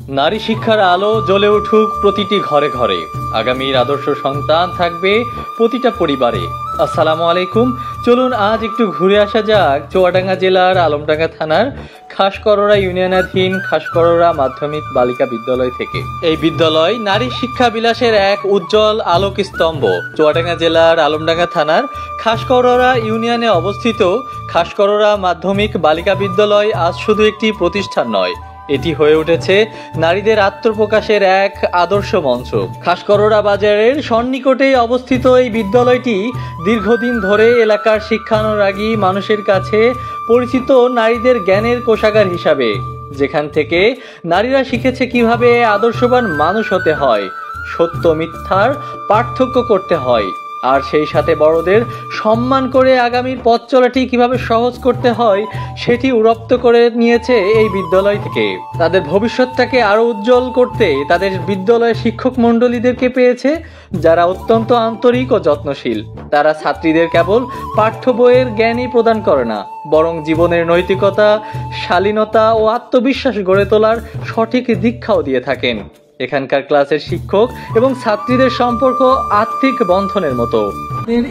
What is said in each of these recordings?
নারী শিক্ষার আলো জ্বলে উঠুক প্রতিটি ঘরে ঘরে, আগামীর আদর্শ সন্তান থাকবে প্রতিটা পরিবারে। আসসালামু আলাইকুম। চলুন আজ একটু ঘুরে আসা যাক চুয়াডাঙ্গা জেলার আলমডাঙ্গা থানার খাসকরোড়া ইউনিয়নাধীন খাসকরোড়া মাধ্যমিক বালিকা বিদ্যালয় থেকে। এই বিদ্যালয় নারী শিক্ষা বিলাসের এক উজ্জ্বল আলোক স্তম্ভ। চুয়াডাঙ্গা জেলার আলমডাঙ্গা থানার খাসকরোড়া ইউনিয়নে অবস্থিত খাসকরোড়া মাধ্যমিক বালিকা বিদ্যালয় আজ শুধু একটি প্রতিষ্ঠান নয়, এটি হয়ে উঠেছে নারীদের আত্মপ্রকাশের এক আদর্শ মঞ্চ। খাসকরোড়া বাজারের সন্নিকটেই অবস্থিত এই বিদ্যালয়টি দীর্ঘদিন ধরে এলাকার শিক্ষানুরাগী মানুষের কাছে পরিচিত নারীদের জ্ঞানের কোষাগার হিসাবে, যেখান থেকে নারীরা শিখেছে কিভাবে আদর্শবান মানুষ হতে হয়, সত্য মিথ্যার পার্থক্য করতে হয়, আর সেই সাথে বড়দের সম্মান করে আগামীর পথ চলাটি কিভাবে সহজ করতে হয় সেটি উরপ্ত করে নিয়েছে এই বিদ্যালয় থেকে। তাদের ভবিষ্যৎটাকে আরো উজ্জ্বল করতে তাদের বিদ্যালয়ের শিক্ষক মণ্ডলীদেরকে পেয়েছে, যারা অত্যন্ত আন্তরিক ও যত্নশীল। তারা ছাত্রীদের কেবল পাঠ্য বইয়ের জ্ঞানই প্রদান করে না, বরং জীবনের নৈতিকতা, শালীনতা ও আত্মবিশ্বাস গড়ে তোলার সঠিক দীক্ষাও দিয়ে থাকেন। এখানকার ক্লাসের শিক্ষক এবং ছাত্রীদের সম্পর্ক আত্মিক বন্ধনের মতো।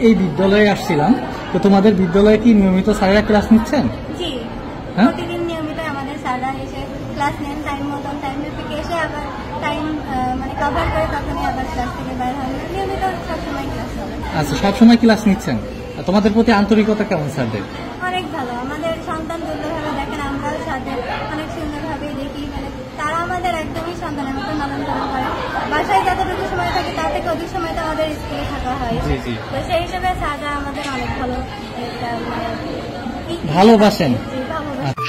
এই বিদ্যালয়ে আসছিলাম, তো তোমাদের বিদ্যালয়ে কি নিয়মিত স্যারেরা ক্লাস নিচ্ছেন? জি, প্রতিদিন নিয়মিত আমাদের স্যাররা এসে ক্লাস নেন, টাইম মতন টাইমে থেকে এসে আবার টাইম কভার করে তখনই আবার ক্লাস থেকে বাইরে হয়। নিয়মিত সবসময় ক্লাস হবে। আচ্ছা, সবসময় ক্লাস নিচ্ছেন। তোমাদের প্রতি আন্তরিকতা কেমন স্যারদের? অনেক ভালো। আমাদের সন্তান দুর্বলভাবে দেখেন, আমরাও স্যারদের অনেক সুন্দরভাবে দেখি। তারা আমাদের একদমই সন্তানের মতো লালন পালন করে। বাসায় যতটুকু সময় থাকে তার থেকে অধিক সময় তো আমাদের স্কুলে থাকা হয়, তো সেই হিসেবে স্যাররা আমাদের অনেক ভালো ভালোবাসেন।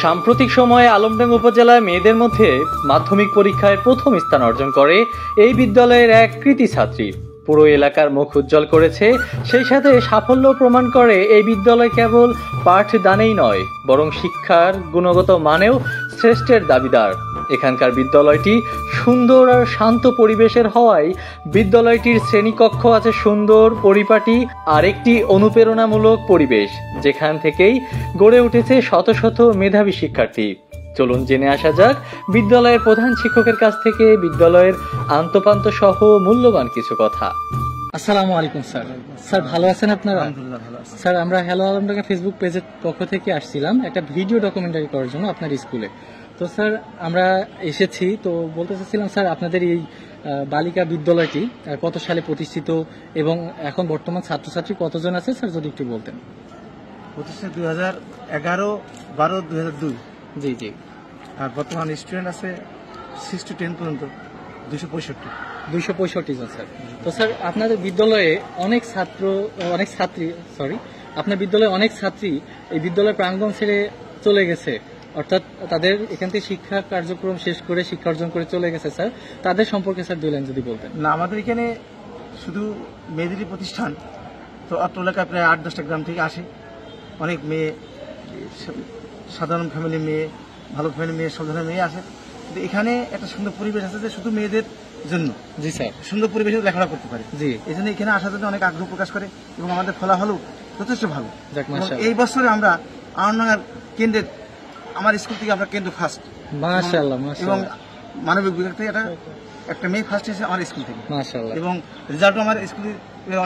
সাম্প্রতিক সময়ে আলমডাঙ্গা উপজেলায় মেয়েদের মধ্যে মাধ্যমিক পরীক্ষায় প্রথম স্থান অর্জন করে এই বিদ্যালয়ের এক কৃতি ছাত্রী। পুরো এলাকার মুখ উজ্জ্বল করেছে। সেই সাথে সাফল্য প্রমাণ করে এই বিদ্যালয় কেবল পাঠদানেই নয়, বরং শিক্ষার গুণগত মানেও শ্রেষ্ঠের দাবিদার। এখানকার বিদ্যালয়টি সুন্দর আর শান্ত পরিবেশের হওয়ায় বিদ্যালয়টির শ্রেণীকক্ষ আছে সুন্দর, পরিপাটি আর একটি অনুপ্রেরণামূলক পরিবেশ, যেখান থেকেই গড়ে উঠেছে শত শত মেধাবী শিক্ষার্থী। চলুন জেনে আসা যাক বিদ্যালয়ের প্রধান শিক্ষকের কাছ থেকে বিদ্যালয়ের আন্তপান্ত সহ মূল্যবান কিছু কথা। আসসালামু আলাইকুম স্যার। স্যার ভালো আছেন আপনারা? আলহামদুলিল্লাহ ভালো আছি স্যার, আমরা হ্যালো আলমডাঙ্গা ফেসবুক পেজের পক্ষ থেকে আসছিলাম একটা ভিডিও ডকুমেন্টারি করার জন্য আপনার স্কুলে। তো স্যার আমরা এসেছি, তো বলতে চাচ্ছিলাম স্যার আপনাদের এই বালিকা বিদ্যালয়টি কত সালে প্রতিষ্ঠিত এবং এখন বর্তমান ছাত্রছাত্রী কতজন আছে স্যার যদি একটু বলতেন। প্রতিষ্ঠা 2011-12-2002। জি জি। আর বর্তমান স্টুডেন্ট আছে 6 to 10 পর্যন্ত 265 জন স্যার। তো স্যার আপনাদের বিদ্যালয়ে অনেক আপনার বিদ্যালয়ে অনেক ছাত্রী এই বিদ্যালয়ের প্রাঙ্গণ ছেড়ে চলে গেছে, অর্থাৎ তাদের এখান থেকে শিক্ষা কার্যক্রম শেষ করে শিক্ষা অর্জন করে চলে গেছে। স্যার তাদের সম্পর্কে স্যার 2 লাইন যদি বলতেন। না, আমাদের এখানে শুধু মেয়েদেরই প্রতিষ্ঠান। তো অত্র এলাকায় প্রায় 8-10টা গ্রাম থেকে আসে অনেক মেয়ে, সাধারণ ফ্যামিলির মেয়ে, ভালো ফ্যামিলির মেয়ে, সব ধরনের মেয়ে আসে। কিন্তু এখানে একটা সুন্দর পরিবেশ আছে যে শুধু মেয়েদের জন্য। জি স্যার। সুন্দর পরিবেশে লেখাপড়া করতে পারে। জি। এই জন্য এখানে আসার জন্য অনেক আগ্রহ প্রকাশ করে এবং আমাদের ফলাফলও যথেষ্ট ভালো। মাশাআল্লাহ। এই বছরে আমরা আনন্দনগর কেন্দ্রের আমার স্কুল থেকে আমরা কেন্দ্র ফার্স্ট। মাশাআল্লাহ এবং মাশাআল্লাহ। মানবিক বিভাগ থেকে একটা মেয়ে ফার্স্ট এসেছে আমার স্কুল থেকে। মাশাআল্লাহ। এবং রেজাল্টও আমার স্কুলে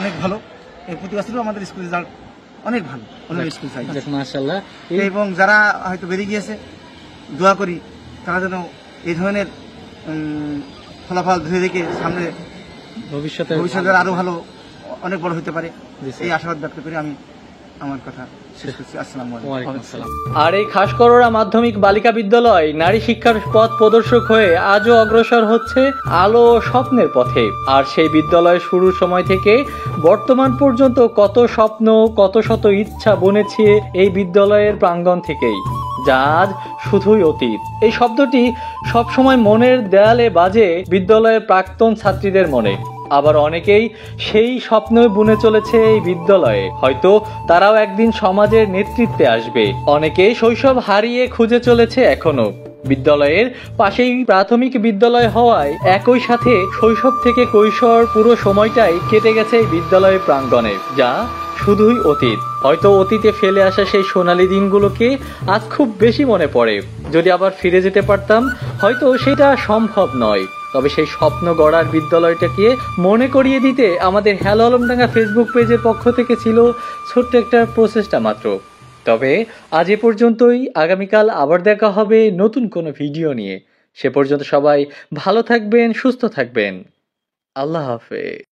অনেক ভালো। এই প্রতি বছরও আমাদের স্কুল রেজাল্ট অনেক ভালো, অনেক স্কুল চাই। মাশাআল্লাহ। এবং যারা হয়তো বেরিয়ে গিয়েছে, দোয়া করি তারা যেন এই ধরনের ফলাফল ধরে রেখে সামনে ভবিষ্যতে আরো ভালো অনেক বড় হতে পারে, এই আশাবাদ ব্যক্ত করে আমি আমার কথা শেষ করছি। আসসালামু আলাইকুম। আর এই খাসকরোড়া মাধ্যমিক বালিকা বিদ্যালয় নারী শিক্ষার পথ প্রদর্শক হয়ে আজও অগ্রসর হচ্ছে আলো ও স্বপ্নের পথে। আর সেই বিদ্যালয়ের শুরুর সময় থেকে বর্তমান পর্যন্ত কত স্বপ্ন, কত শত ইচ্ছা বনেছে এই বিদ্যালয়ের প্রাঙ্গণ থেকেই, যা আজ শুধুই অতীত। এই শব্দটি সবসময় মনের দেয়ালে বাজে বিদ্যালয়ের প্রাক্তন ছাত্রীদের মনে। আবার অনেকেই সেই স্বপ্ন বুনে চলেছে এই বিদ্যালয়ে, হয়তো তারাও একদিন সমাজের নেতৃত্বে আসবে। অনেকেই শৈশব হারিয়ে খুঁজে চলেছে এখনো। বিদ্যালয়ের পাশেই প্রাথমিক বিদ্যালয় হওয়ায় একই সাথে শৈশব থেকে কৈশোর পুরো সময়টাই কেটে গেছে এই বিদ্যালয়ের প্রাঙ্গণে, যা শুধুই অতীত। হয়তো অতীতে ফেলে আসা সেই সোনালী দিনগুলোকে আজ খুব বেশি মনে পড়ে। যদি আবার ফিরে যেতে পারতাম, হয়তো সেটা সম্ভব নয়, তবে সেই স্বপ্ন গড়ার বিদ্যালয়টাকে মনে করিয়ে দিতে আমাদের হ্যালো আলমডাঙ্গা ফেসবুক পেজের পক্ষ থেকে ছিল ছোট্ট একটা প্রচেষ্টা মাত্র। তবে আজ এ পর্যন্তই। আগামীকাল আবার দেখা হবে নতুন কোনো ভিডিও নিয়ে। সে পর্যন্ত সবাই ভালো থাকবেন, সুস্থ থাকবেন। আল্লাহ হাফেজ।